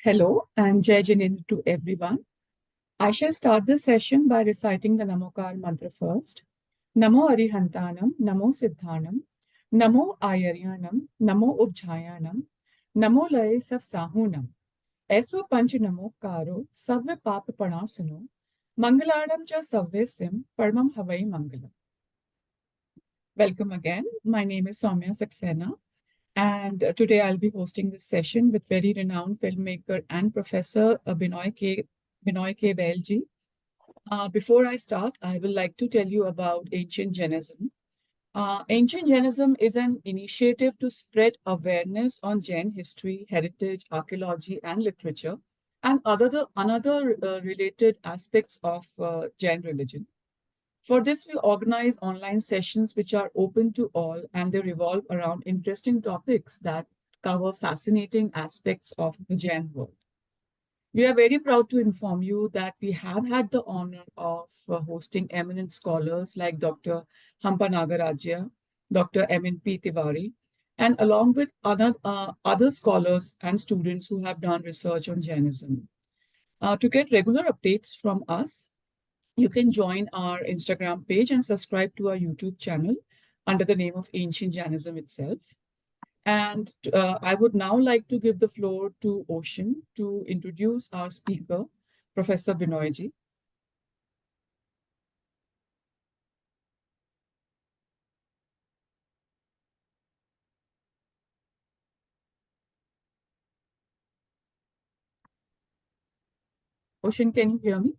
Hello and Jai Jinendra to everyone. I shall start the session by reciting the Namokar mantra first. Namo Arihantanam, Namo Siddhanam, Namo Ayaryanam, Namo Ubjayanam, Namo Laye Sav Sahunam. Eso Panch Namo Karo, Savve Pap Panasano, Mangaladam Cha Savve Sim, Parmam Havai Mangalam. Welcome again. My name is Soumya Saxena. And today I'll be hosting this session with very renowned filmmaker and professor Benoy K. Behl ji. Before I start, I would like to tell you about ancient Jainism. Ancient Jainism is an initiative to spread awareness on Jain history, heritage, archaeology, and literature, and another related aspects of Jain religion. For this, we organize online sessions which are open to all and they revolve around interesting topics that cover fascinating aspects of the Jain world. We are very proud to inform you that we have had the honor of hosting eminent scholars like Dr. Hampa Nagarajya, Dr. M.N.P. Tiwari, and along with other scholars and students who have done research on Jainism. To get regular updates from us, you can join our Instagram page and subscribe to our YouTube channel under the name of Ancient Jainism itself. And I would now like to give the floor to Ocean to introduce our speaker, Professor Benoy ji. Ocean, can you hear me?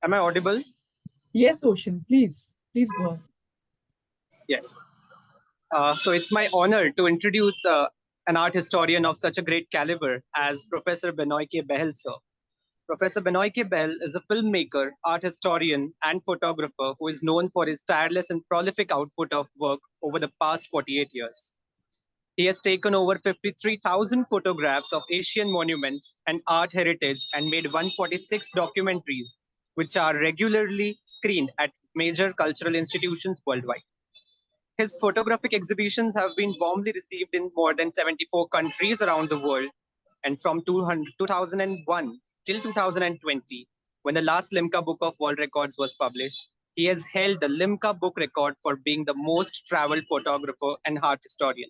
Am I audible? Yes, Ocean, please go ahead. Yes. So it's my honor to introduce an art historian of such a great caliber as Professor Benoy K. Behl, sir. Professor Benoy K. Behl is a filmmaker, art historian, and photographer who is known for his tireless and prolific output of work over the past 48 years. He has taken over 53,000 photographs of Asian monuments and art heritage and made 146 documentaries, which are regularly screened at major cultural institutions worldwide. His photographic exhibitions have been warmly received in more than 74 countries around the world. And from 2001 till 2020, when the last Limca Book of World Records was published, he has held the Limca Book record for being the most traveled photographer and art historian.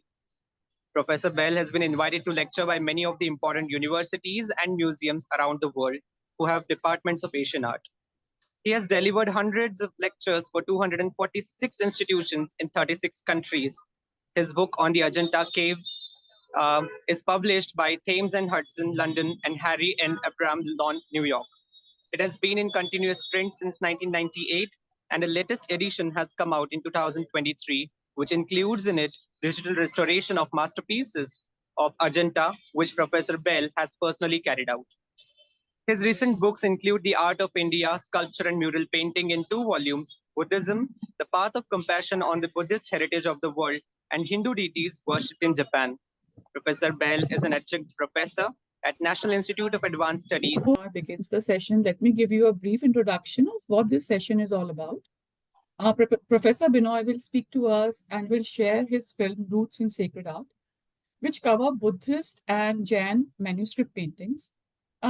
Professor Behl has been invited to lecture by many of the important universities and museums around the world who have departments of Asian art. He has delivered hundreds of lectures for 246 institutions in 36 countries. His book on the Ajanta Caves is published by Thames and Hudson, London, and Harry and Abraham Lawn, New York. It has been in continuous print since 1998, and the latest edition has come out in 2023, which includes in it digital restoration of masterpieces of Ajanta, which Professor Behl has personally carried out. His recent books include The Art of India, Sculpture and Mural Painting in two volumes, Buddhism, The Path of Compassion on the Buddhist Heritage of the World, and Hindu Deities Worshipped in Japan. Professor Behl is an adjunct professor at National Institute of Advanced Studies. Before I begins the session, let me give you a brief introduction of what this session is all about. Professor Benoy will speak to us and will share his film Roots in Sacred Art, which cover Buddhist and Jain manuscript paintings.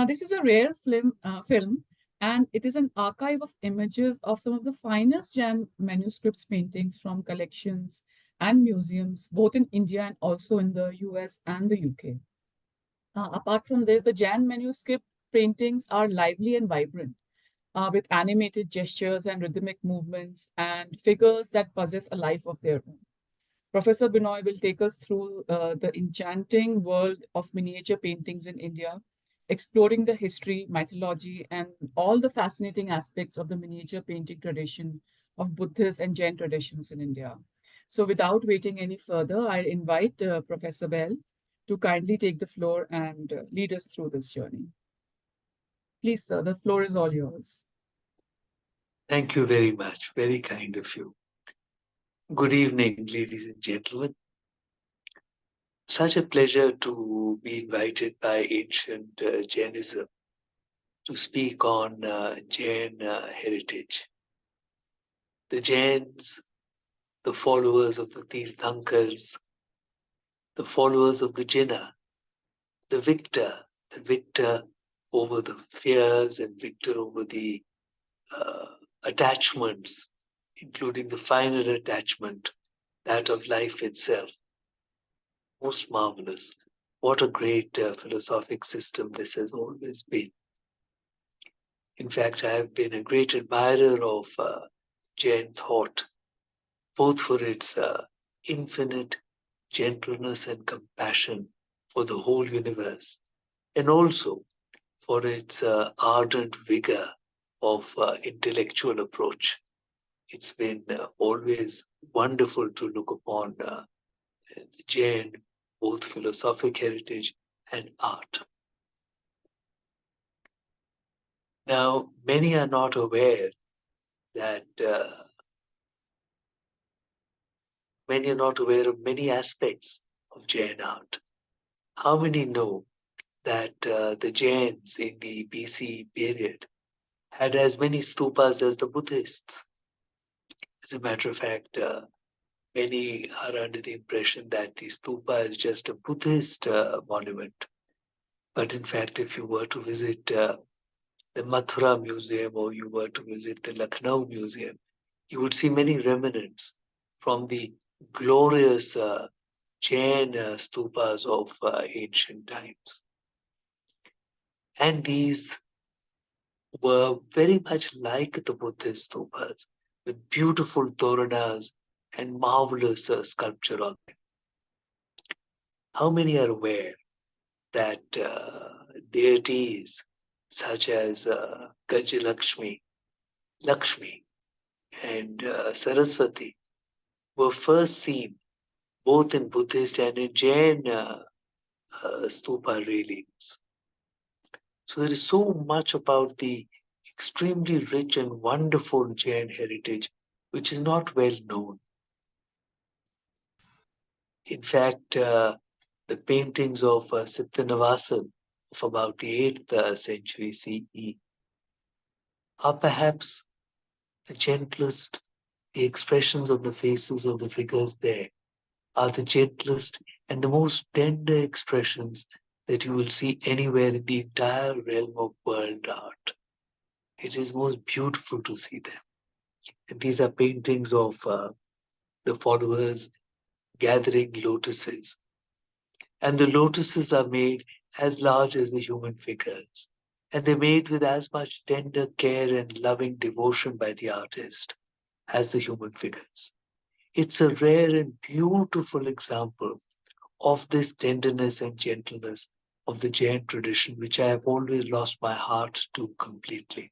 This is a rare film, and it is an archive of images of some of the finest Jain manuscripts paintings from collections and museums, both in India and also in the US and the UK. Apart from this, the Jain manuscript paintings are lively and vibrant, with animated gestures and rhythmic movements and figures that possess a life of their own. Professor Benoy will take us through the enchanting world of miniature paintings in India, exploring the history, mythology, and all the fascinating aspects of the miniature painting tradition of Buddhist and Jain traditions in India. So, without waiting any further, I invite Professor Behl to kindly take the floor and lead us through this journey. Please, sir, the floor is all yours. Thank you very much. Very kind of you. Good evening, ladies and gentlemen. Such a pleasure to be invited by Ancient Jainism to speak on Jain heritage. The Jains, the followers of the Tirthankars, the followers of the Jinnah, the victor over the fears and victor over the attachments, including the finer attachment, that of life itself. Most marvelous. What a great philosophic system this has always been. In fact, I have been a great admirer of Jain thought, both for its infinite gentleness and compassion for the whole universe, and also for its ardent vigor of intellectual approach. It's been always wonderful to look upon the Jain, both philosophic heritage and art. Now, many are not aware that many are not aware of many aspects of Jain art. How many know that the Jains in the BC period had as many stupas as the Buddhists? As a matter of fact, many are under the impression that the stupa is just a Buddhist monument. But in fact, if you were to visit the Mathura Museum or you were to visit the Lucknow Museum, you would see many remnants from the glorious Jain stupas of ancient times. And these were very much like the Buddhist stupas, with beautiful toranas and marvelous sculpture on them. How many are aware that deities such as Gajalakshmi, Lakshmi, and Saraswati were first seen both in Buddhist and in Jain stupa railings? So there is so much about the extremely rich and wonderful Jain heritage which is not well known. In fact, the paintings of Sittanavasan of about the 8th century CE are perhaps the gentlest. The expressions on the faces of the figures there are the gentlest and the most tender expressions that you will see anywhere in the entire realm of world art. It is most beautiful to see them. And these are paintings of the followers gathering lotuses. And the lotuses are made as large as the human figures. And they're made with as much tender care and loving devotion by the artist as the human figures. It's a rare and beautiful example of this tenderness and gentleness of the Jain tradition, which I have always lost my heart to completely.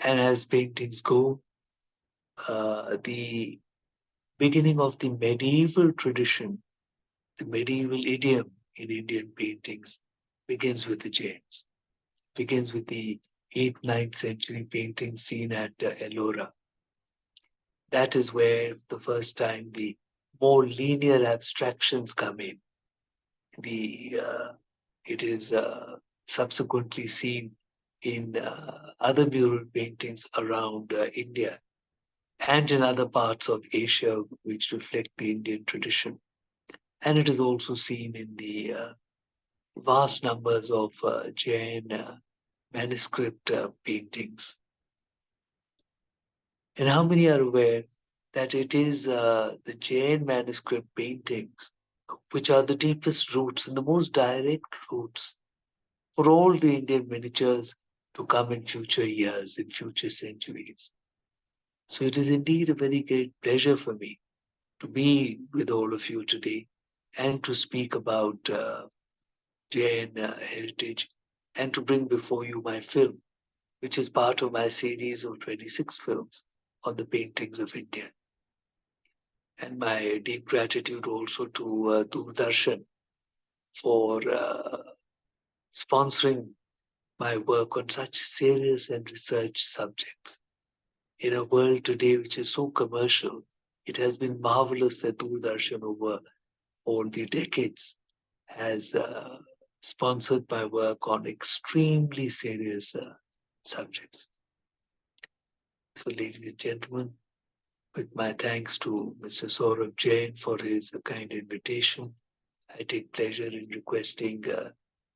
And as paintings go, the beginning of the medieval tradition, the medieval idiom in Indian paintings begins with the Jains, begins with the 8th, 9th century paintings seen at Ellora. That is where the first time the more linear abstractions come in. It is subsequently seen in other mural paintings around India and in other parts of Asia which reflect the Indian tradition. And it is also seen in the vast numbers of Jain manuscript paintings. And how many are aware that it is the Jain manuscript paintings which are the deepest roots and the most direct roots for all the Indian miniatures to come in future years, in future centuries. So it is indeed a very great pleasure for me to be with all of you today and to speak about Jain heritage and to bring before you my film, which is part of my series of 26 films on the paintings of India. And my deep gratitude also to Doordarshan for sponsoring my work on such serious and research subjects. In a world today which is so commercial, it has been marvelous that Doordarshan over all the decades has sponsored my work on extremely serious subjects. So, ladies and gentlemen, with my thanks to Mr. Saurabh Jain for his kind invitation, I take pleasure in requesting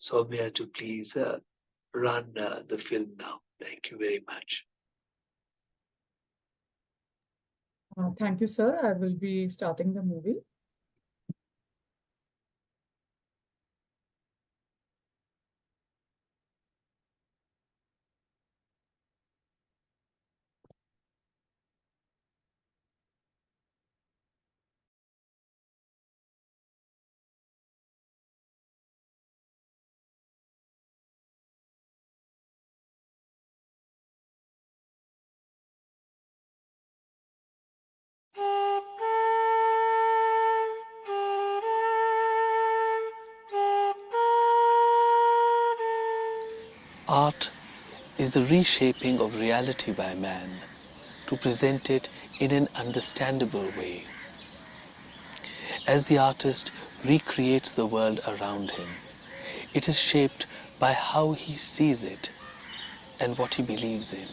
Soumya to please run the film now. Thank you very much. Thank you, sir. I will be starting the movie. Art is the reshaping of reality by man to present it in an understandable way. As the artist recreates the world around him, it is shaped by how he sees it and what he believes in.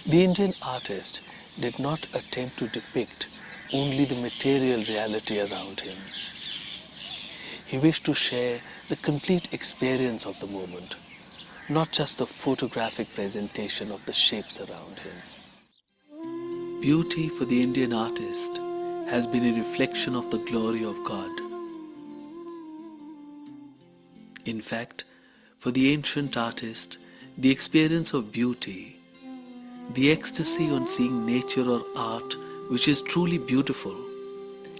The Indian artist did not attempt to depict only the material reality around him. He wished to share the complete experience of the moment, not just the photographic presentation of the shapes around him. Beauty for the Indian artist has been a reflection of the glory of God. In fact, for the ancient artist, the experience of beauty, the ecstasy on seeing nature or art which is truly beautiful,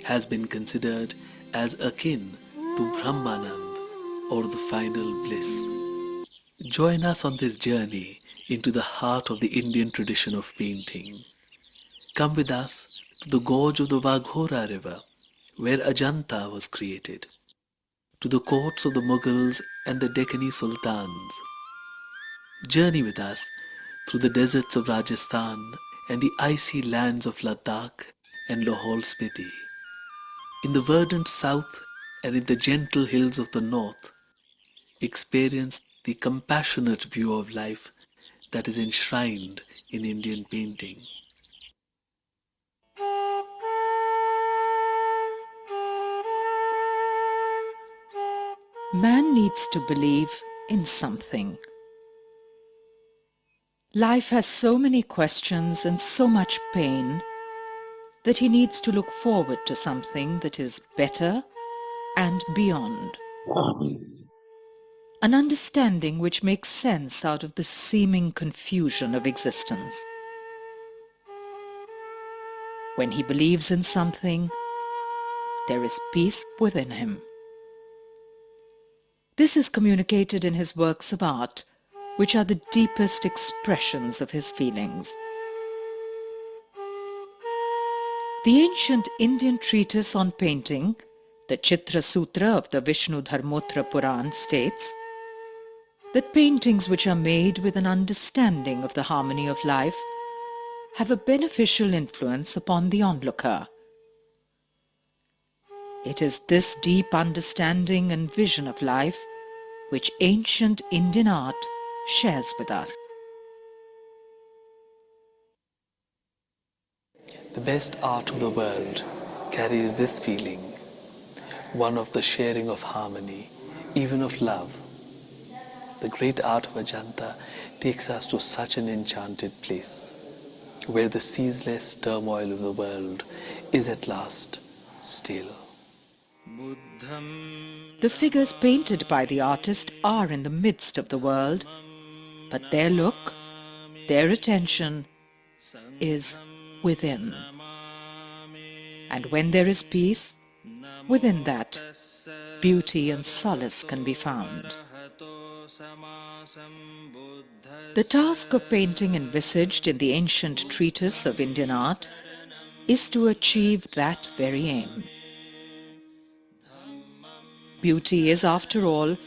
has been considered as akin to Brahmanand or the final bliss. Join us on this journey into the heart of the Indian tradition of painting. Come with us to the gorge of the Vaghora river, where Ajanta was created, to the courts of the Mughals and the Deccani Sultans. Journey with us through the deserts of Rajasthan and the icy lands of Ladakh and Lahore Spiti. In the verdant south and in the gentle hills of the north, experience the compassionate view of life that is enshrined in Indian painting. Man needs to believe in something. Life has so many questions and so much pain that he needs to look forward to something that is better and beyond. An understanding which makes sense out of the seeming confusion of existence. When he believes in something, there is peace within him. This is communicated in his works of art, which are the deepest expressions of his feelings. The ancient Indian treatise on painting, the Chitra Sutra of the Vishnu Dharmotra Puran, states that paintings which are made with an understanding of the harmony of life have a beneficial influence upon the onlooker. It is this deep understanding and vision of life which ancient Indian art shares with us. The best art of the world carries this feeling, one of the sharing of harmony, even of love. The great art of Ajanta takes us to such an enchanted place, where the ceaseless turmoil of the world is at last still. The figures painted by the artist are in the midst of the world, but their look, their attention is within. And when there is peace, within that, beauty and solace can be found. The task of painting envisaged in the ancient treatise of Indian art is to achieve that very aim. Beauty is, after all,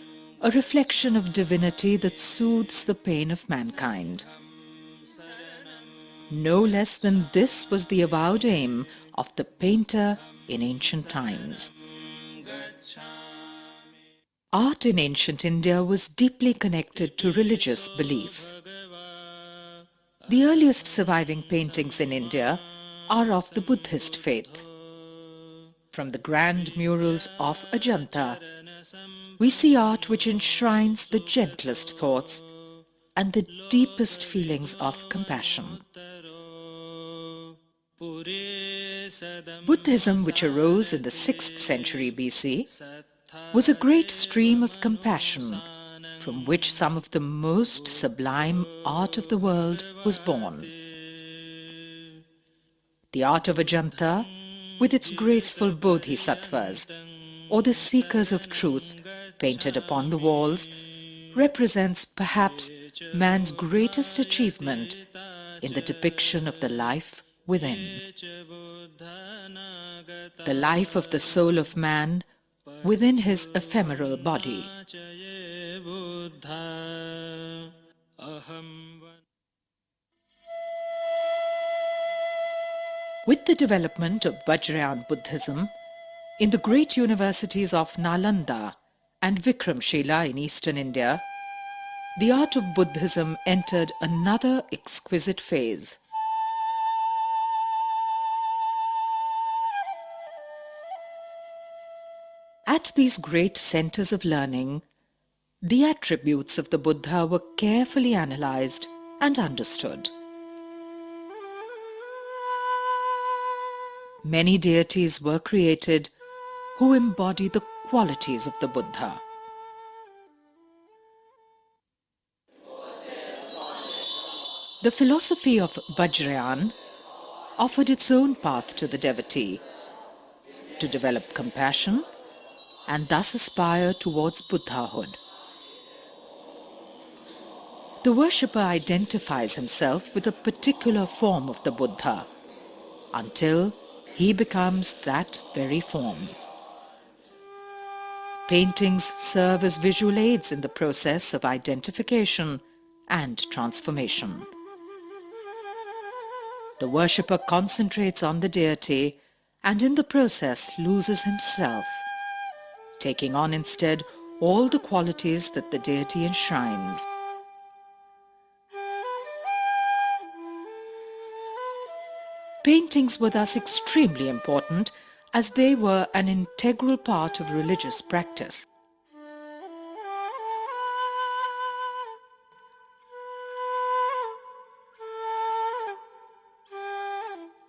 a reflection of divinity that soothes the pain of mankind. No less than this was the avowed aim of the painter in ancient times. Art in ancient India was deeply connected to religious belief. The earliest surviving paintings in India are of the Buddhist faith. From the grand murals of Ajanta, we see art which enshrines the gentlest thoughts and the deepest feelings of compassion. Buddhism, which arose in the 6th century BC, was a great stream of compassion from which some of the most sublime art of the world was born. The art of Ajanta, with its graceful bodhisattvas, or the seekers of truth painted upon the walls, represents perhaps man's greatest achievement in the depiction of the life within. The life of the soul of man within his ephemeral body. With the development of Vajrayana Buddhism in the great universities of Nalanda and Vikramshila in eastern India, the art of Buddhism entered another exquisite phase. At these great centers of learning, the attributes of the Buddha were carefully analyzed and understood. Many deities were created who embody the qualities of the Buddha. The philosophy of Vajrayana offered its own path to the devotee to develop compassion and thus aspire towards Buddhahood. The worshipper identifies himself with a particular form of the Buddha until he becomes that very form. Paintings serve as visual aids in the process of identification and transformation. The worshipper concentrates on the deity and in the process loses himself, taking on instead all the qualities that the deity enshrines. Paintings were thus extremely important as they were an integral part of religious practice.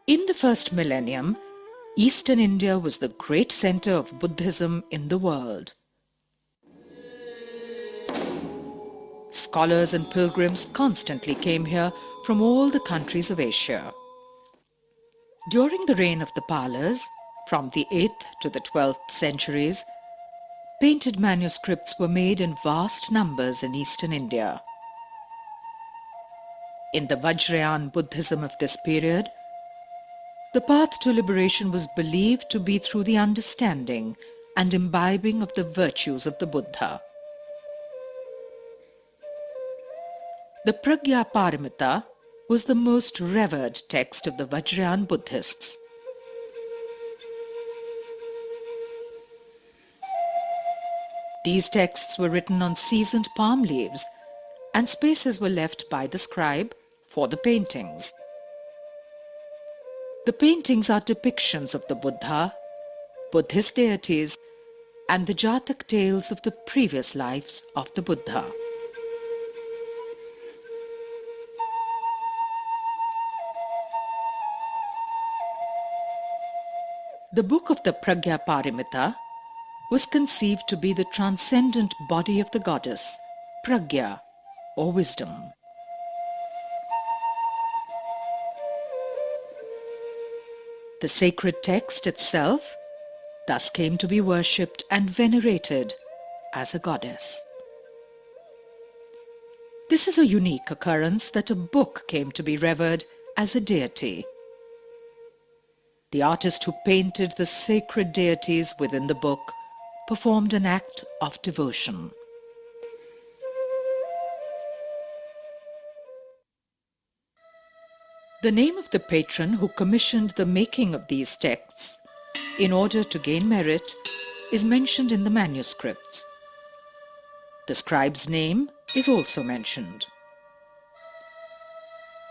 In the first millennium, Eastern India was the great center of Buddhism in the world. Scholars and pilgrims constantly came here from all the countries of Asia. During the reign of the Palas, from the 8th to the 12th centuries, painted manuscripts were made in vast numbers in eastern India. In the Vajrayana Buddhism of this period, the path to liberation was believed to be through the understanding and imbibing of the virtues of the Buddha. The Pragya Paramita was the most revered text of the Vajrayana Buddhists. These texts were written on seasoned palm leaves, and spaces were left by the scribe for the paintings. The paintings are depictions of the Buddha, Buddhist deities, and the Jatak tales of the previous lives of the Buddha. The book of the Pragya Paramita was conceived to be the transcendent body of the goddess, Pragya, or wisdom. The sacred text itself thus came to be worshipped and venerated as a goddess. This is a unique occurrence that a book came to be revered as a deity. The artist who painted the sacred deities within the book performed an act of devotion. The name of the patron who commissioned the making of these texts in order to gain merit is mentioned in the manuscripts, The scribe's name is also mentioned.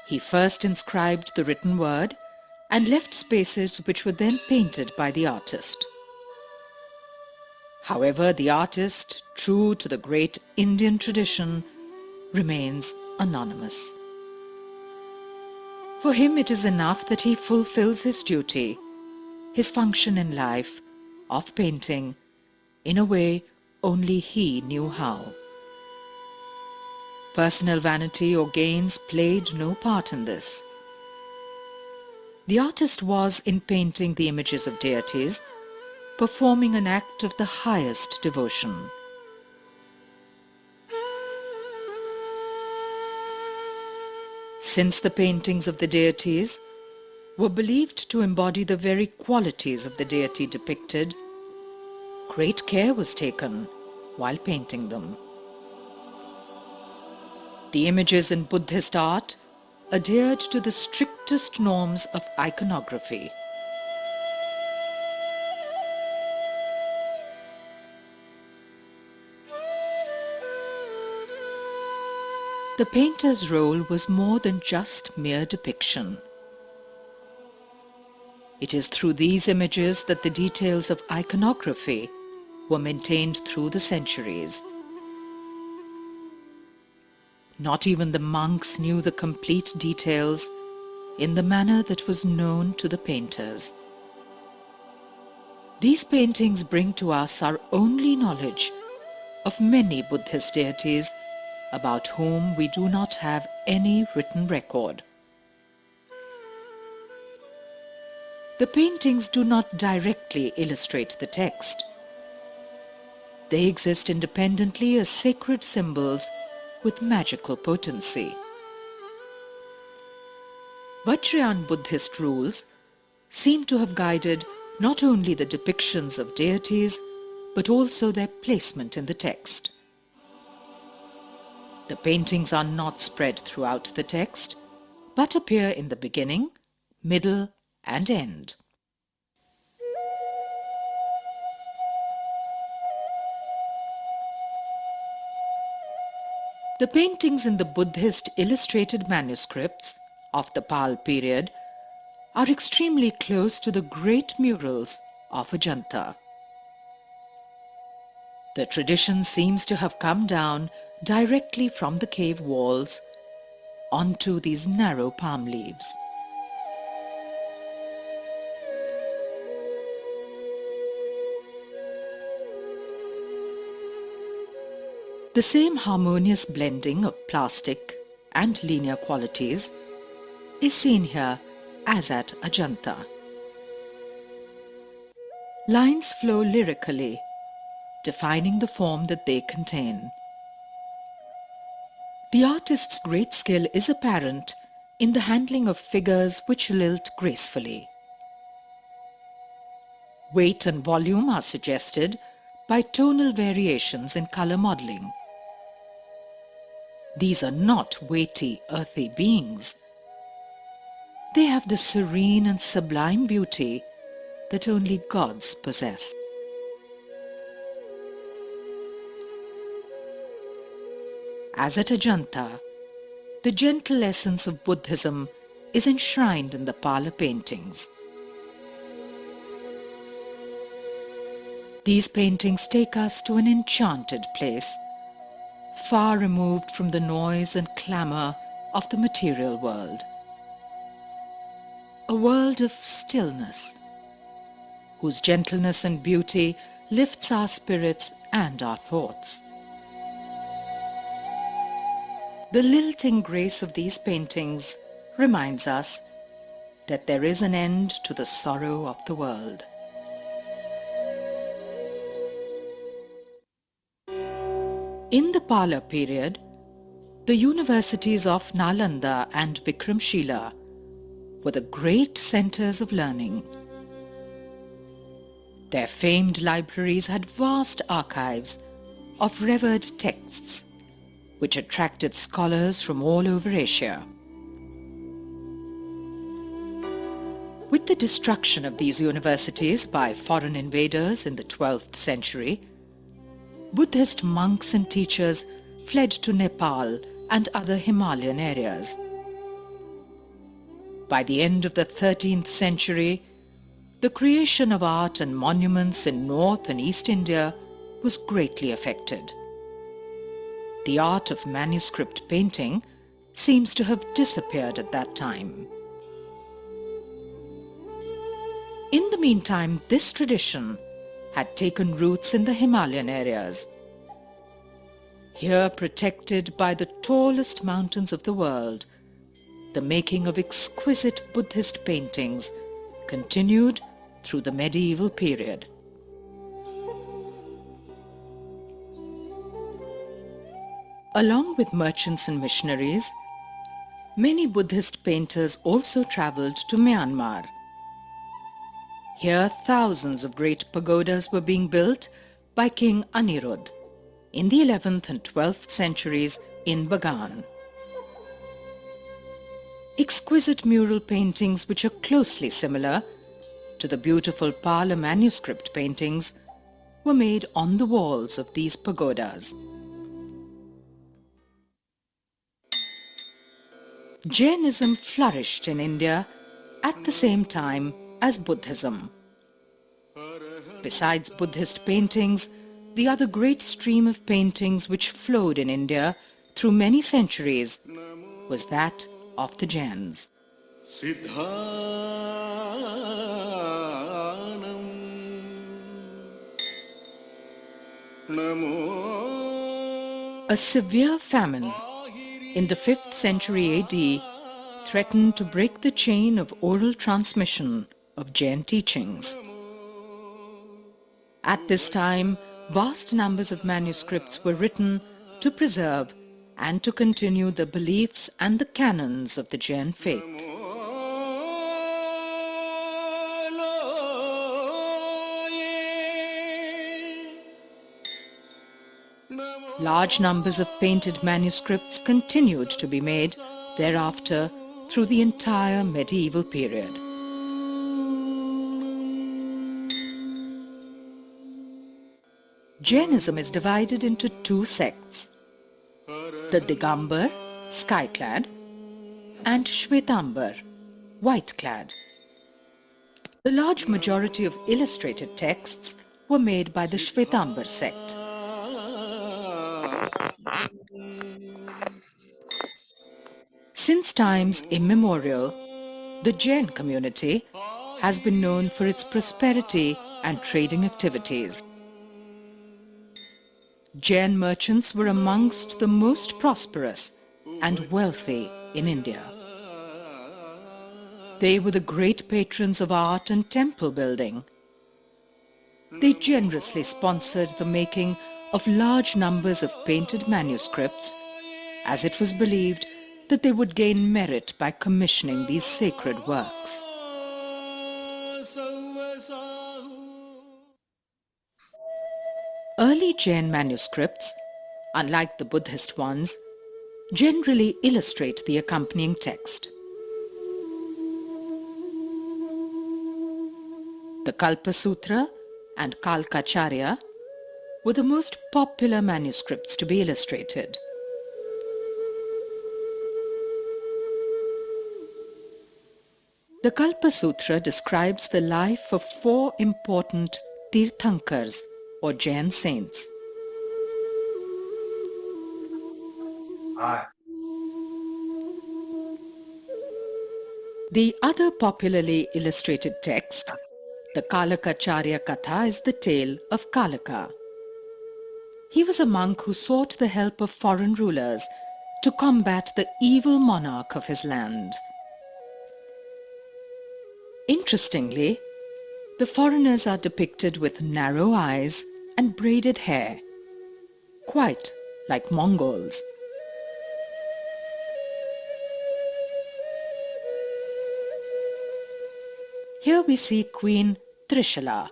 He first inscribed the written word and left spaces which were then painted by the artist. However, the artist, true to the great Indian tradition, remains anonymous. For him it is enough that he fulfills his duty, his function in life, of painting, in a way only he knew how. Personal vanity or gains played no part in this. The artist was, in painting the images of deities, performing an act of the highest devotion. Since the paintings of the deities were believed to embody the very qualities of the deity depicted, great care was taken while painting them. The images in Buddhist art adhered to the strictest norms of iconography. The painter's role was more than just mere depiction. It is through these images that the details of iconography were maintained through the centuries. Not even the monks knew the complete details in the manner that was known to the painters. These paintings bring to us our only knowledge of many Buddhist deities about whom we do not have any written record. The paintings do not directly illustrate the text. They exist independently as sacred symbols with magical potency. Vajrayana Buddhist rules seem to have guided not only the depictions of deities, but also their placement in the text. The paintings are not spread throughout the text, but appear in the beginning, middle, and end. The paintings in the Buddhist illustrated manuscripts of the Behl period are extremely close to the great murals of Ajanta. The tradition seems to have come down directly from the cave walls onto these narrow palm leaves. The same harmonious blending of plastic and linear qualities is seen here as at Ajanta. Lines flow lyrically, defining the form that they contain. The artist's great skill is apparent in the handling of figures which lilt gracefully. Weight and volume are suggested by tonal variations in color modeling. These are not weighty, earthy beings. They have the serene and sublime beauty that only gods possess. As at Ajanta, the gentle essence of Buddhism is enshrined in the Pala paintings. These paintings take us to an enchanted place, far removed from the noise and clamor of the material world. A world of stillness, whose gentleness and beauty lifts our spirits and our thoughts. The lilting grace of these paintings reminds us that there is an end to the sorrow of the world. In the Pala period, the universities of Nalanda and Vikramshila were the great centers of learning. Their famed libraries had vast archives of revered texts, which attracted scholars from all over Asia. With the destruction of these universities by foreign invaders in the 12th century, Buddhist monks and teachers fled to Nepal and other Himalayan areas. By the end of the 13th century, the creation of art and monuments in North and East India was greatly affected. The art of manuscript painting seems to have disappeared at that time. In the meantime, this tradition had taken roots in the Himalayan areas. Here, protected by the tallest mountains of the world, the making of exquisite Buddhist paintings continued through the medieval period. Along with merchants and missionaries, many Buddhist painters also traveled to Myanmar. Here, thousands of great pagodas were being built by King Anirudh in the 11th and 12th centuries in Bagan. Exquisite mural paintings which are closely similar to the beautiful Pala manuscript paintings were made on the walls of these pagodas. Jainism flourished in India at the same time as Buddhism. Besides Buddhist paintings, the other great stream of paintings which flowed in India through many centuries was that of the Jains. A severe famine in the 5th century AD threatened to break the chain of oral transmission of Jain teachings. At this time, vast numbers of manuscripts were written to preserve and to continue the beliefs and the canons of the Jain faith. Large numbers of painted manuscripts continued to be made thereafter through the entire medieval period. Jainism is divided into two sects: the Digambar, sky-clad, and Shvetambar, white-clad. The large majority of illustrated texts were made by the Shvetambar sect. Since times immemorial, the Jain community has been known for its prosperity and trading activities. Jain merchants were amongst the most prosperous and wealthy in India. They were the great patrons of art and temple building. They generously sponsored the making of large numbers of painted manuscripts, as it was believed that they would gain merit by commissioning these sacred works. Early Jain manuscripts, unlike the Buddhist ones, generally illustrate the accompanying text. The Kalpa Sutra and Kalkacharya were the most popular manuscripts to be illustrated. The Kalpa Sutra describes the life of 4 important Tirthankars or Jain saints. The other popularly illustrated text, the Kalakacharya Katha, is the tale of Kalaka. He was a monk who sought the help of foreign rulers to combat the evil monarch of his land. Interestingly, the foreigners are depicted with narrow eyes and braided hair, quite like Mongols. Here we see Queen Trishala,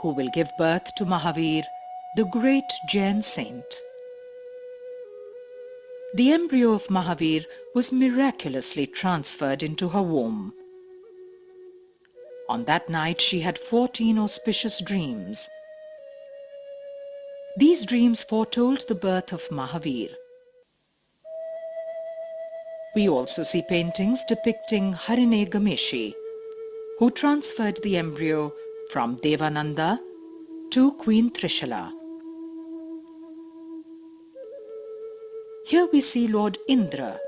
who will give birth to Mahavir, the great Jain saint. The embryo of Mahavir was miraculously transferred into her womb. On that night she had 14 auspicious dreams. These dreams foretold the birth of Mahavir. We also see paintings depicting Harine Gameshi, who transferred the embryo from Devananda to Queen Trishala. Here we see Lord Indra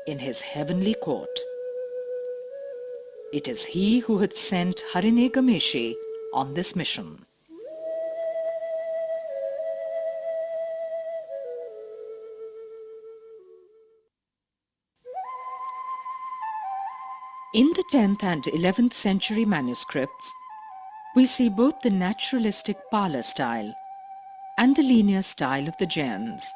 in his heavenly court. It is he who had sent Harine Gameshi on this mission. In the 10th and 11th century manuscripts, we see both the naturalistic Pala style and the linear style of the Jains.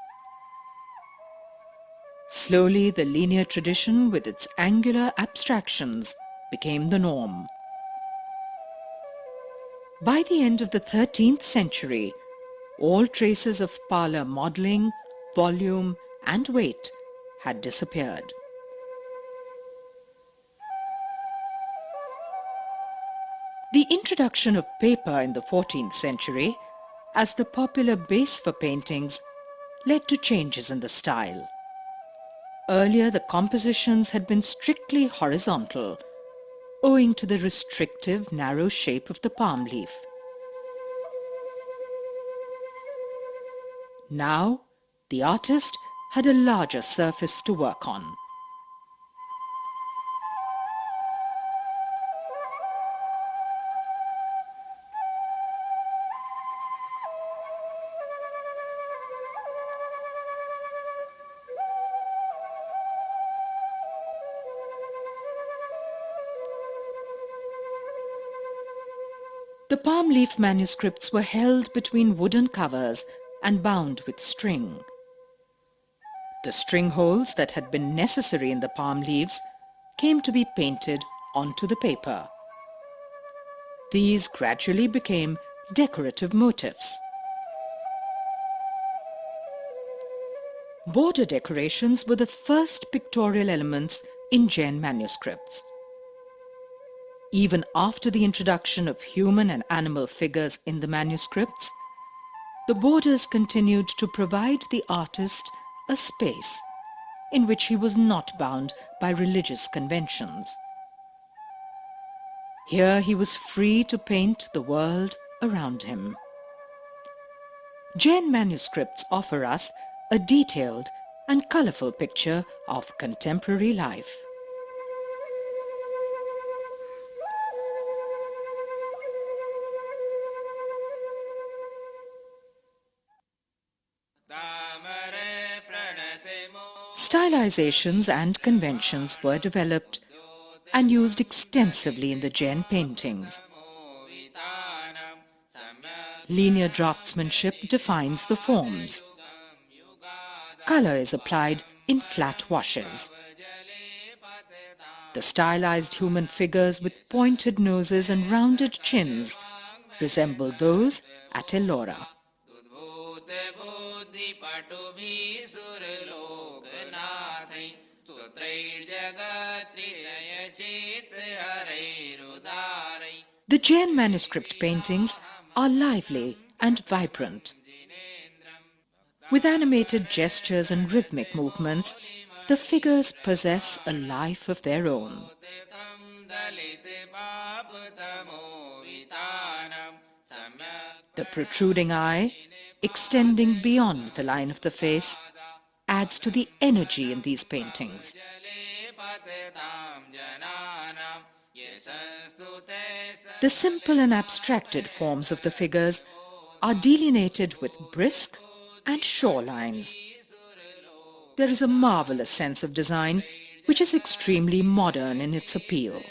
Slowly, the linear tradition with its angular abstractions became the norm. By the end of the 13th century, all traces of Pala modeling, volume and weight had disappeared. The introduction of paper in the 14th century as the popular base for paintings led to changes in the style. Earlier, the compositions had been strictly horizontal, owing to the restrictive, narrow shape of the palm leaf. Now, the artist had a larger surface to work on. The palm leaf manuscripts were held between wooden covers and bound with string. The string holes that had been necessary in the palm leaves came to be painted onto the paper. These gradually became decorative motifs. Border decorations were the first pictorial elements in Jain manuscripts. Even after the introduction of human and animal figures in the manuscripts, the borders continued to provide the artist a space in which he was not bound by religious conventions. Here he was free to paint the world around him. Jain manuscripts offer us a detailed and colorful picture of contemporary life. Stylizations and conventions were developed and used extensively in the Jain paintings. Linear draftsmanship defines the forms. Color is applied in flat washes. The stylized human figures with pointed noses and rounded chins resemble those at Ellora. The Jain manuscript paintings are lively and vibrant. With animated gestures and rhythmic movements, the figures possess a life of their own. The protruding eye, extending beyond the line of the face, adds to the energy in these paintings. The simple and abstracted forms of the figures are delineated with brisk and shore lines. There is a marvelous sense of design which is extremely modern in its appeal.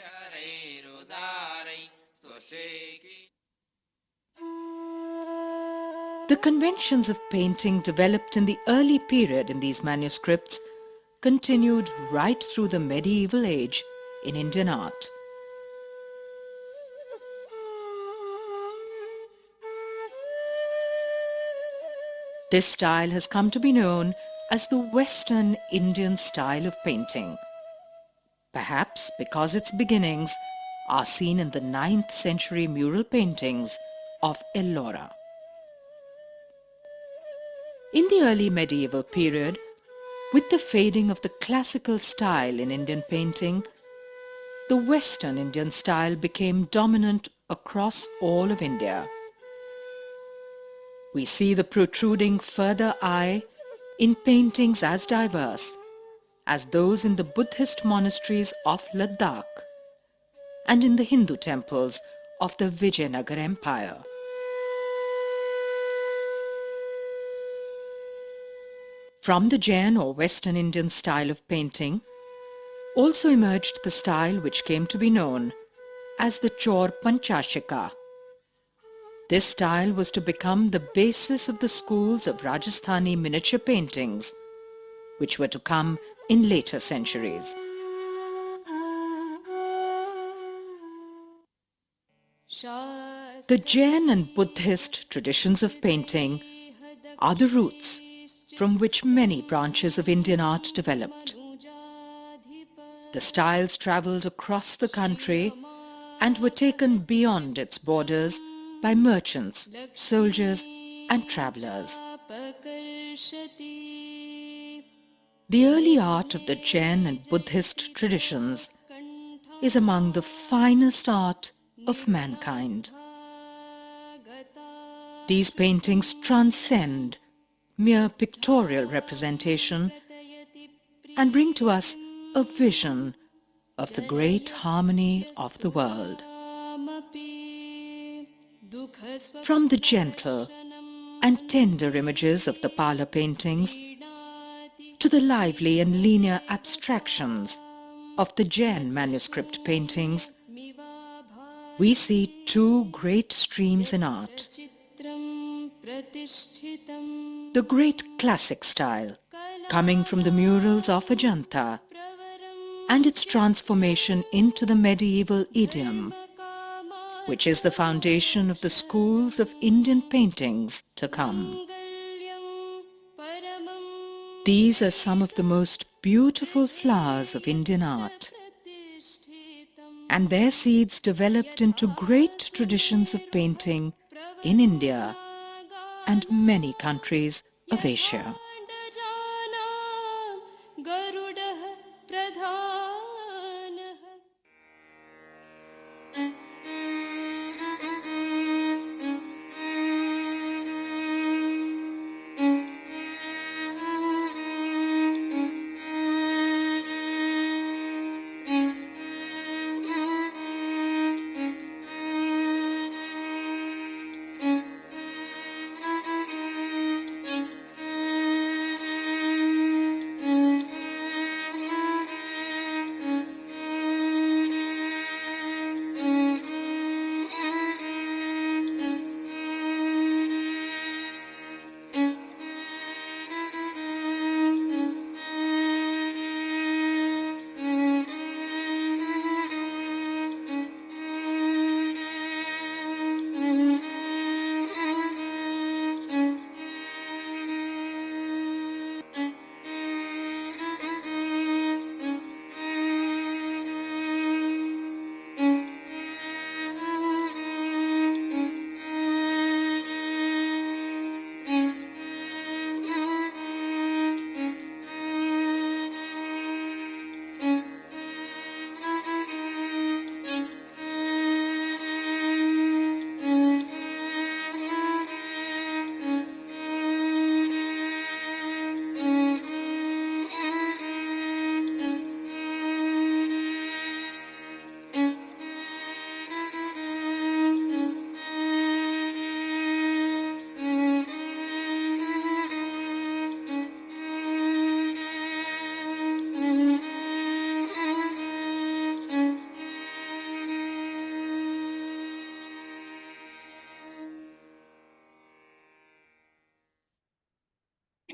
The conventions of painting developed in the early period in these manuscripts continued right through the medieval age in Indian art. This style has come to be known as the Western Indian style of painting, perhaps because its beginnings are seen in the 9th century mural paintings of Ellora. In the early medieval period, with the fading of the classical style in Indian painting, the Western Indian style became dominant across all of India. We see the protruding further eye in paintings as diverse as those in the Buddhist monasteries of Ladakh and in the Hindu temples of the Vijayanagar Empire. From the Jain or Western Indian style of painting also emerged the style which came to be known as the Chaur Panchashika. This style was to become the basis of the schools of Rajasthani miniature paintings, which were to come in later centuries. The Jain and Buddhist traditions of painting are the roots from which many branches of Indian art developed. The styles travelled across the country and were taken beyond its borders by merchants, soldiers, and travellers. The early art of the Jain and Buddhist traditions is among the finest art of mankind. These paintings transcend mere pictorial representation and bring to us a vision of the great harmony of the world. From the gentle and tender images of the parlour paintings to the lively and linear abstractions of the Jain manuscript paintings, we see two great streams in art. The great classic style, coming from the murals of Ajanta, and its transformation into the medieval idiom, which is the foundation of the schools of Indian paintings to come. These are some of the most beautiful flowers of Indian art, and their seeds developed into great traditions of painting in India and many countries of Asia.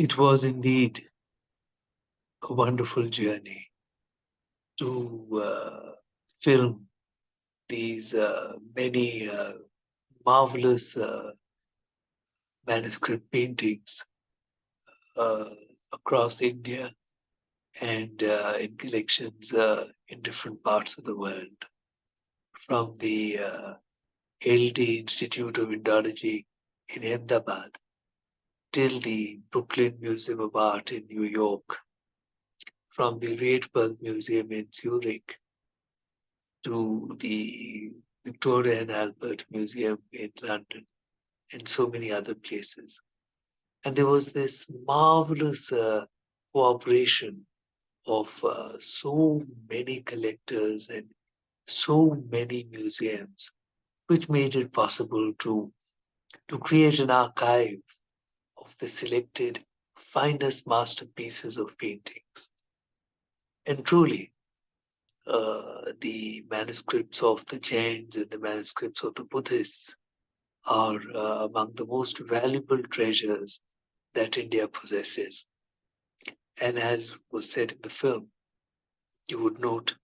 It was indeed a wonderful journey to film these many marvelous manuscript paintings uh, across India and in collections in different parts of the world, from the LT Institute of Indology in Ahmedabad till the Brooklyn Museum of Art in New York, from the Rietveld Museum in Zurich to the Victoria and Albert Museum in London, and so many other places. And there was this marvelous cooperation of so many collectors and so many museums, which made it possible to create an archive of the selected finest masterpieces of paintings. And truly, the manuscripts of the Jains and the manuscripts of the Buddhists are among the most valuable treasures that India possesses. And as was said in the film, you would note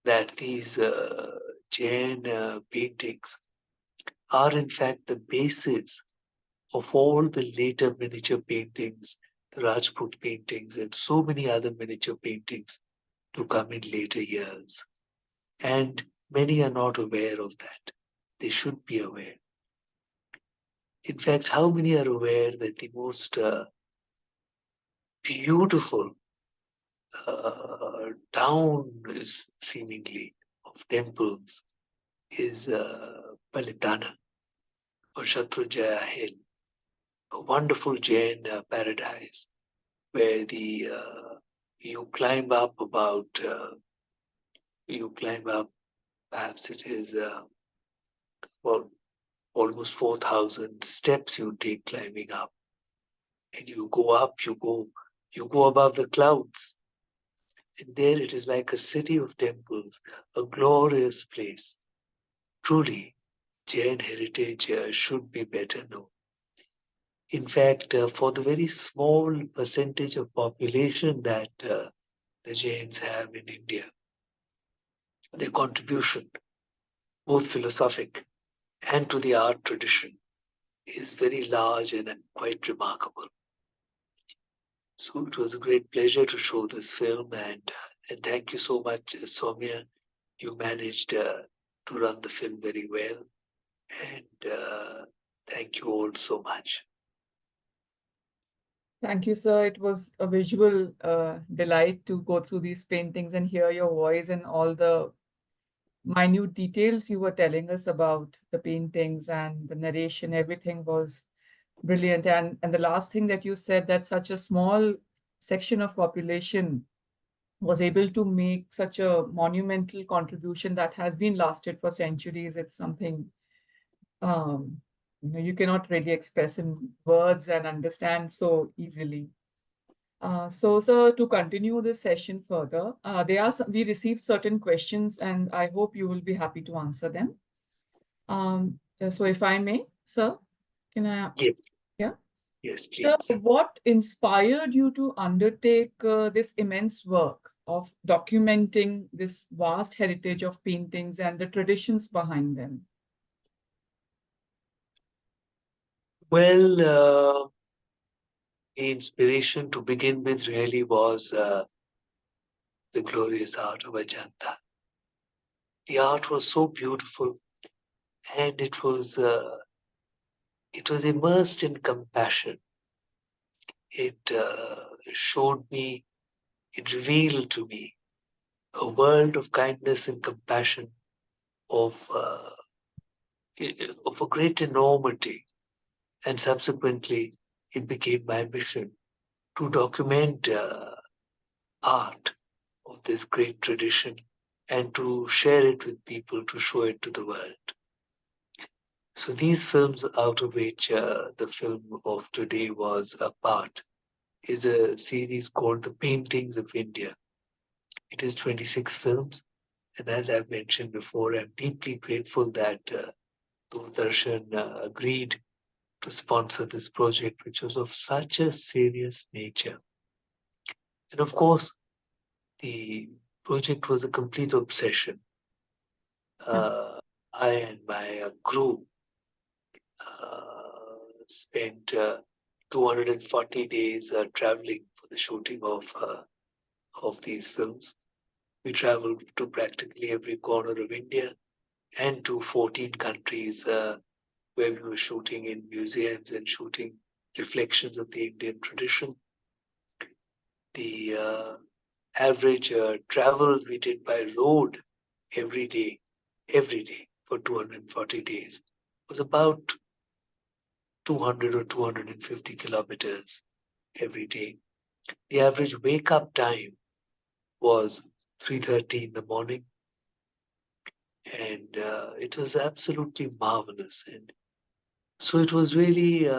that these Jain paintings are in fact the basis of all the later miniature paintings, the Rajput paintings, and so many other miniature paintings to come in later years. And many are not aware of that. They should be aware. In fact, how many are aware that the most beautiful town is seemingly of temples is Palitana or Shatrujaya Hill, a wonderful Jain paradise where you climb up perhaps it is well, almost 4,000 steps you take climbing up, and you go up, you go above the clouds, and there it is like a city of temples, a glorious place. Truly, Jain heritage should be better known. In fact, for the very small percentage of population that the Jains have in India, their contribution, both philosophic and to the art tradition, is very large and quite remarkable. So it was a great pleasure to show this film, and thank you so much, Soumya. You managed to run the film very well, and thank you all so much. Thank you, sir. It was a visual delight to go through these paintings and hear your voice and all the minute details you were telling us about the paintings and the narration. Everything was brilliant. And the last thing that you said, that such a small section of population was able to make such a monumental contribution that has been lasted for centuries. It's something you cannot really express in words and understand so easily. So, sir, to continue this session further, we received certain questions, and I hope you will be happy to answer them. So, if I may, sir, can I? Yes. Yeah. Yes, Sir, please. what inspired you to undertake this immense work of documenting this vast heritage of paintings and the traditions behind them? Well, the inspiration to begin with really was the glorious art of Ajanta. The art was so beautiful, and it was immersed in compassion. It showed me, it revealed to me a world of kindness and compassion, of a great enormity, and subsequently it became my mission to document art of this great tradition and to share it with people, to show it to the world. So these films, out of which the film of today was a part, is a series called The Paintings of India. It is 26 films, and as I've mentioned before, I'm deeply grateful that Doordarshan agreed to sponsor this project, which was of such a serious nature. And of course, the project was a complete obsession. I and my crew spent 240 days traveling for the shooting of these films. We traveled to practically every corner of India and to 14 countries where we were shooting in museums and shooting reflections of the Indian tradition. The average travel we did by road every day for 240 days was about 200 or 250 kilometers every day. The average wake up time was 3:30 in the morning, and it was absolutely marvelous. And so it was really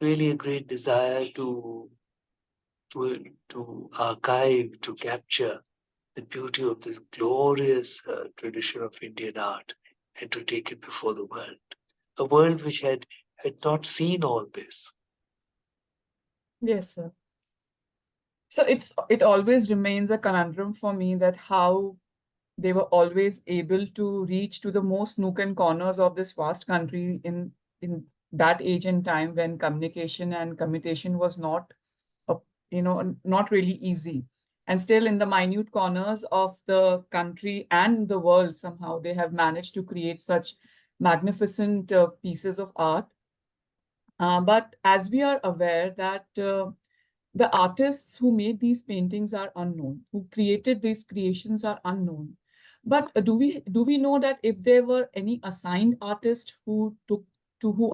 really a great desire to archive, to capture the beauty of this glorious tradition of Indian art and to take it before the world. A world which had not seen all this. Yes, sir. So it always remains a conundrum for me that how they were always able to reach to the most nook and corners of this vast country in that age and time when communication and commutation was not a, not really easy, and still in the minute corners of the country and the world somehow they have managed to create such magnificent pieces of art. But as we are aware that the artists who made these paintings are unknown, who created these creations are unknown. But do we know that if there were any assigned artist who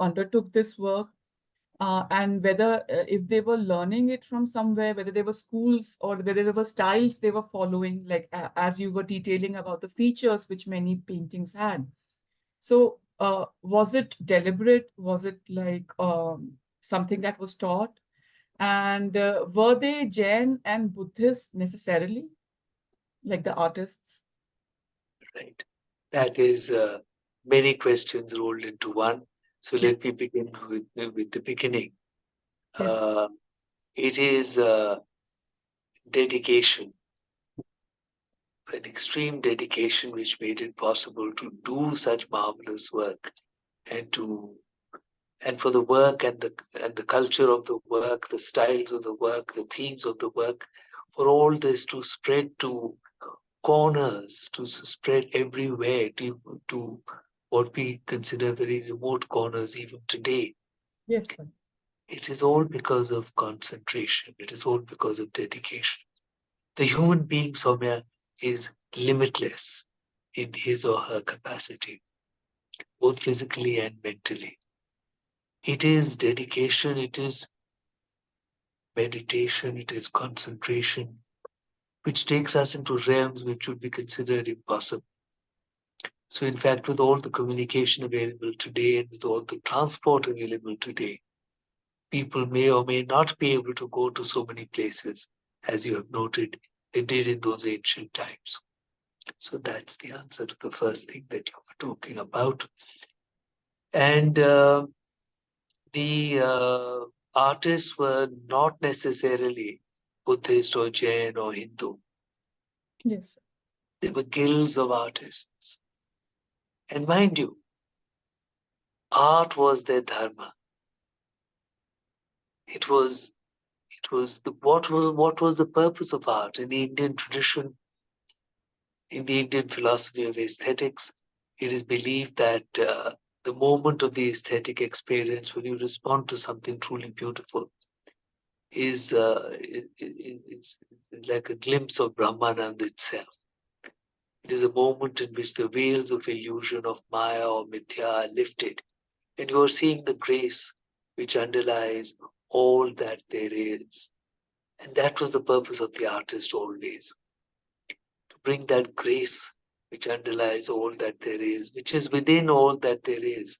undertook this work, and whether if they were learning it from somewhere, whether there were schools or whether there were styles they were following, like as you were detailing about the features which many paintings had. So, was it deliberate? Was it like something that was taught? And were they Jain and Buddhist necessarily, like the artists? Right? That is many questions rolled into one. So let me begin with the beginning. Yes. It is dedication, an extreme dedication, which made it possible to do such marvelous work, and for the work and the culture of the work, the styles of the work, the themes of the work, for all this to spread to corners, to spread everywhere, to what we consider very remote corners even today. Yes, sir. It is all because of concentration. It is all because of dedication. The human being, Soumya, is limitless in his or her capacity, both physically and mentally. It is dedication, it is meditation, it is concentration, which takes us into realms which would be considered impossible. So, in fact, with all the communication available today and with all the transport available today, people may or may not be able to go to so many places, as you have noted, they did in those ancient times. So, that's the answer to the first thing that you were talking about. And the artists were not necessarily Buddhist or Jain or Hindu. Yes, sir. They were guilds of artists. And mind you, art was their dharma. It was what was the purpose of art in the Indian tradition, in the Indian philosophy of aesthetics. It is believed that the moment of the aesthetic experience, when you respond to something truly beautiful, is like a glimpse of Brahmanand itself. It is a moment in which the veils of illusion of Maya or Mithya are lifted, and you are seeing the grace which underlies all that there is. And that was the purpose of the artist always, to bring that grace which underlies all that there is, which is within all that there is,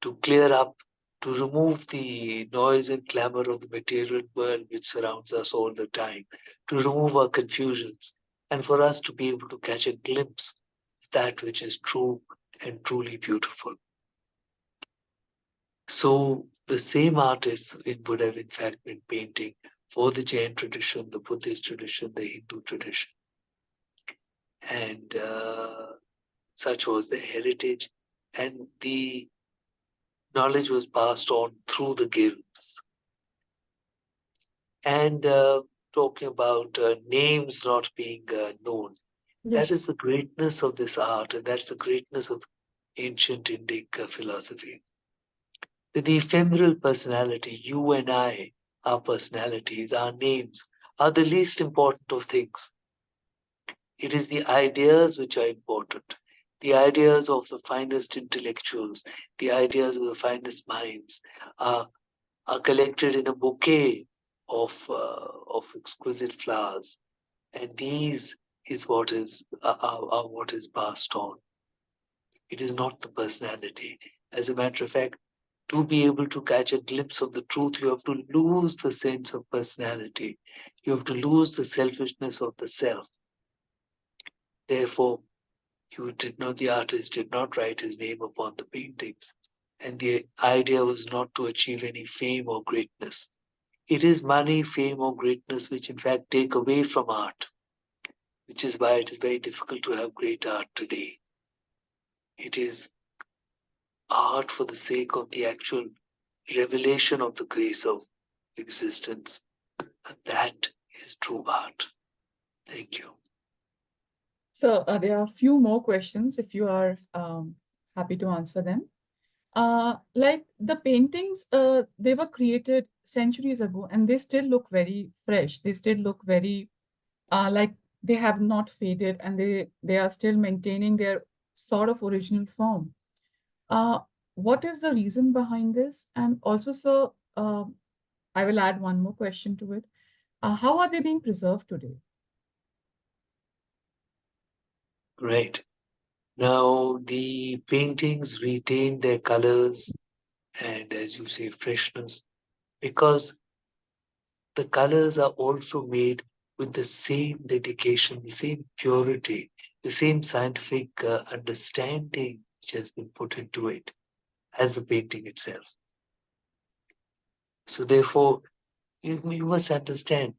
to clear up, to remove the noise and clamor of the material world which surrounds us all the time, to remove our confusions, and for us to be able to catch a glimpse of that which is true and truly beautiful. So the same artists would have in fact been painting for the Jain tradition, the Buddhist tradition, the Hindu tradition. And such was their heritage. And the knowledge was passed on through the guilds. And talking about names not being known, that Yes. is the greatness of this art, and that's the greatness of ancient Indic philosophy. that the ephemeral personality, you and I, our personalities, our names, are the least important of things. It is the ideas which are important. The ideas of the finest intellectuals, the ideas of the finest minds are collected in a bouquet of exquisite flowers. And these is are what is passed on. It is not the personality. As a matter of fact, to be able to catch a glimpse of the truth, you have to lose the sense of personality. You have to lose the selfishness of the self. Therefore, the artist did not write his name upon the paintings. And the idea was not to achieve any fame or greatness. It is money, fame, or greatness which in fact take away from art, which is why it is very difficult to have great art today. It is art for the sake of the actual revelation of the grace of existence. And that is true art. Thank you. So there are a few more questions if you are happy to answer them. Like the paintings, they were created centuries ago and they still look very fresh. They still look very like they have not faded and they are still maintaining their sort of original form. Uh, what is the reason behind this? And also, sir, I will add one more question to it. How are they being preserved today? Right. Now, the paintings retain their colors and, as you say, freshness because the colors are also made with the same dedication, the same purity, the same scientific understanding which has been put into it as the painting itself. So, therefore, you must understand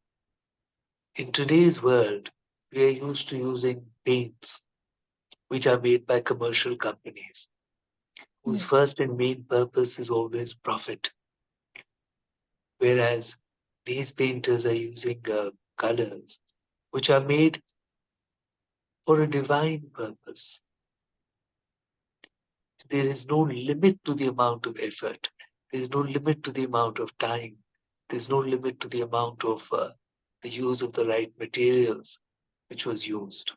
in today's world, we are used to using paints which are made by commercial companies whose Yes. first and main purpose is always profit. Whereas these painters are using colors which are made for a divine purpose. There is no limit to the amount of effort. There is no limit to the amount of time. There's no limit to the amount of the use of the right materials which was used.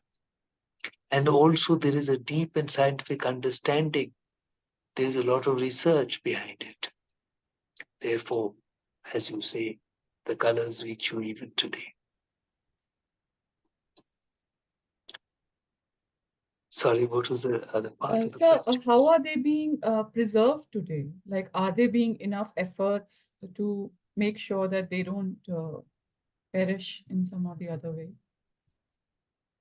And also there is a deep and scientific understanding. There's a lot of research behind it. Therefore, as you say, the colors reach you even today. Sorry, what was the other part of the So, question? how are they being preserved today? Like, are there being enough efforts to make sure that they don't perish in some or the other way?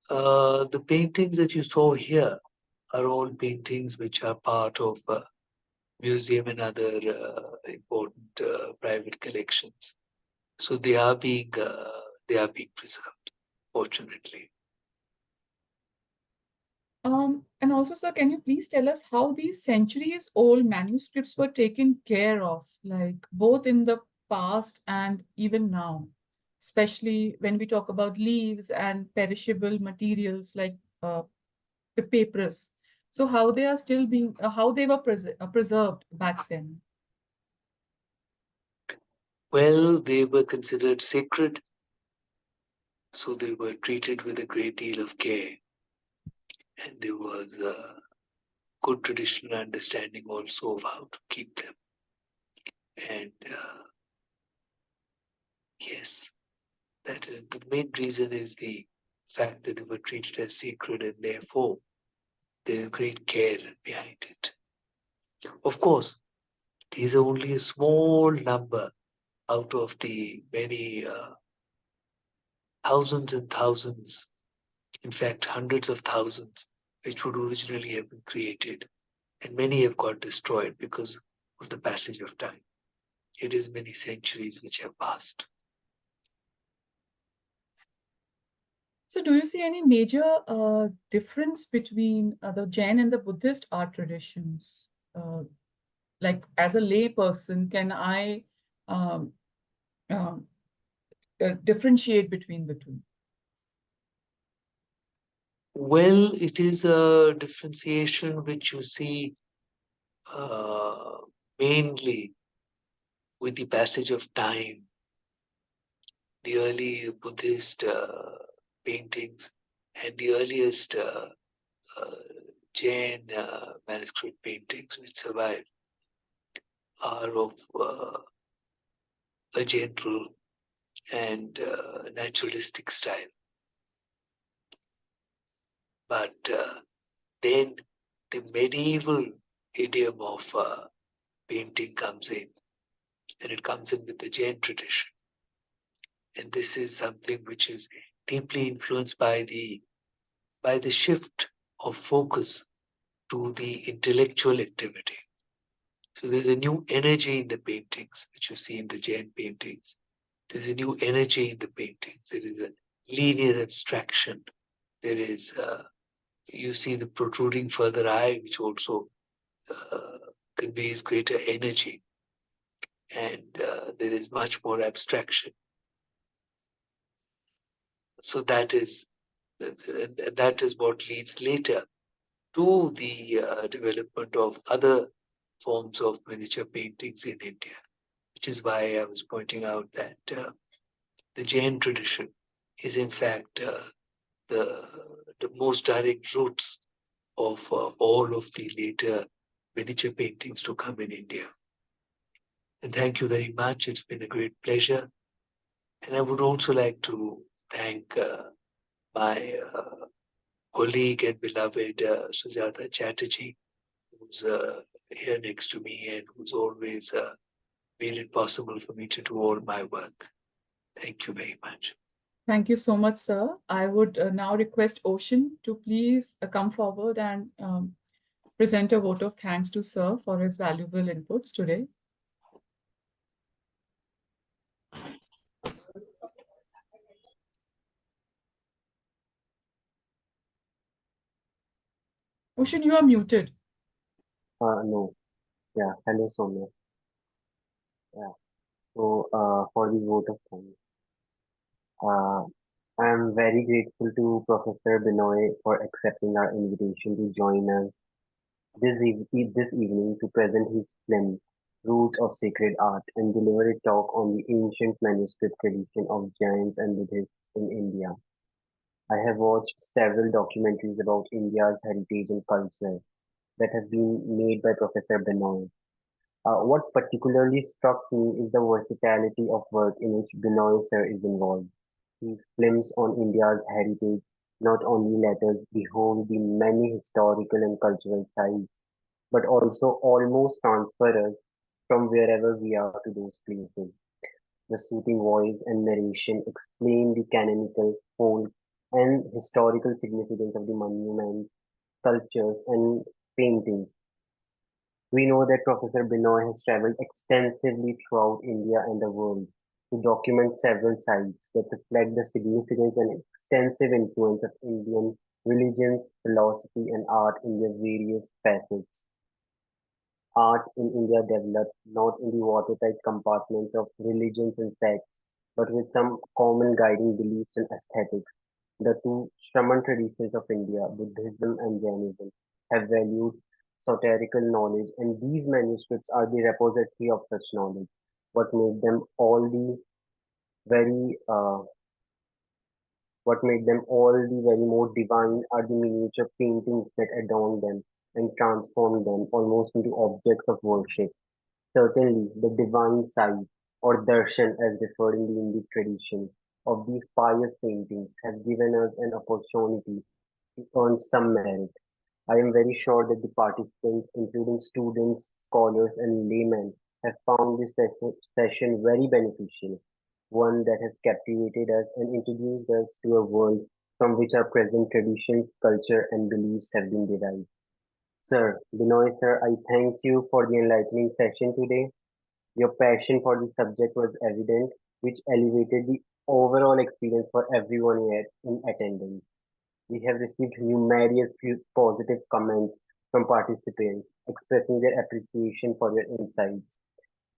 The paintings that you saw here are all paintings which are part of museum and other important private collections. So they are being preserved, fortunately. And also, sir, can you please tell us how these centuries old manuscripts were taken care of, like both in the past and even now, especially when we talk about leaves and perishable materials like the papyrus. So how they are still being, how they were preserved back then. Well, they were considered sacred, so they were treated with a great deal of care. And there was a good traditional understanding also of how to keep them. And yes, that is the main reason is the fact that they were treated as sacred and therefore there is great care behind it. Of course, these are only a small number out of the many thousands and thousands, in fact, hundreds of thousands, which would originally have been created. And many have got destroyed because of the passage of time. It is many centuries which have passed. So do you see any major difference between the Jain and the Buddhist art traditions? Like as a lay person, can I um, um, differentiate between the two? Well, it is a differentiation which you see uh, mainly with the passage of time, the early Buddhist paintings and the earliest Jain manuscript paintings which survive are of a gentle and naturalistic style. But then the medieval idiom of painting comes in, and it comes in with the Jain tradition. And this is something which is deeply influenced by the shift of focus to the intellectual activity. So there's a new energy in the paintings, which you see in the Jain paintings. There's a new energy in the paintings. There is a linear abstraction. There is, you see the protruding further eye, which also conveys greater energy. And there is much more abstraction. So that is what leads later to the development of other forms of miniature paintings in India, which is why I was pointing out that the Jain tradition is in fact the most direct roots of all of the later miniature paintings to come in India. And thank you very much. It's been a great pleasure. And I would also like to thank my colleague and beloved Sujata Chatterjee, who's here next to me and who's always made it possible for me to do all my work. Thank you very much. Thank you so much, sir. I would now request Ocean to please come forward and present a vote of thanks to sir for his valuable inputs today. Ocean, you are muted. No. Yeah. Hello, Soumya. Yeah. So, for the vote of thanks, uh, I'm very grateful to Professor Benoy for accepting our invitation to join us this evening to present his film, Roots of Sacred Art, and deliver a talk on the ancient manuscript tradition of Jains and Buddhists in India. I have watched several documentaries about India's heritage and culture that have been made by Professor Benoy. What particularly struck me is the versatility of work in which Benoy sir is involved. His films on India's heritage not only let us behold the many historical and cultural sites, but also almost transfer us from wherever we are to those places. The soothing voice and narration explain the canonical, folk, and historical significance of the monuments, sculptures, and paintings. We know that Professor Benoy has traveled extensively throughout India and the world to document several sites that reflect the significance and extensive influence of Indian religions, philosophy, and art in their various facets. Art in India developed not in the watertight compartments of religions and sects, but with some common guiding beliefs and aesthetics. The two Shraman traditions of India, Buddhism and Jainism, have valued soterical knowledge, and these manuscripts are the repository of such knowledge. What made them all the very what made them all the very more divine are the miniature paintings that adorn them and transform them almost into objects of worship. Certainly, the divine side, or darshan as referred in the Indic tradition, of these pious paintings has given us an opportunity to earn some merit. I am very sure that the participants, including students, scholars, and laymen, have found this session very beneficial, one that has captivated us and introduced us to a world from which our present traditions, culture, and beliefs have been derived. Sir, Benoy sir, I thank you for the enlightening session today. Your passion for the subject was evident, which elevated the overall experience for everyone here in attendance. We have received numerous positive comments from participants expressing their appreciation for your insights.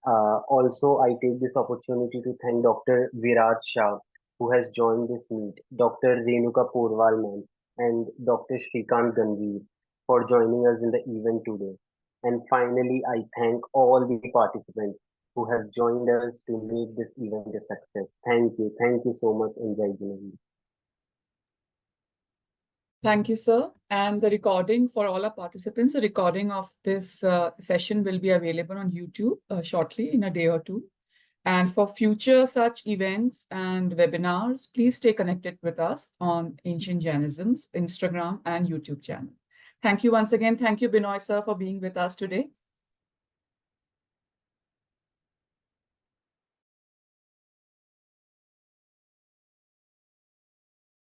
Also, I take this opportunity to thank Dr. Virat Shah, who has joined this meet, Dr. Renuka Purvalman, and Dr. Shrikant Gambhir for joining us in the event today. And finally, I thank all the participants who have joined us to make this event a success. Thank you. Thank you so much, and Jai Jinavi. Thank you, sir. And the recording for all our participants, the recording of this session will be available on YouTube shortly in a day or two. And for future such events and webinars, please stay connected with us on Ancient Jainism's Instagram and YouTube channel. Thank you once again. Thank you, Benoy, sir, for being with us today.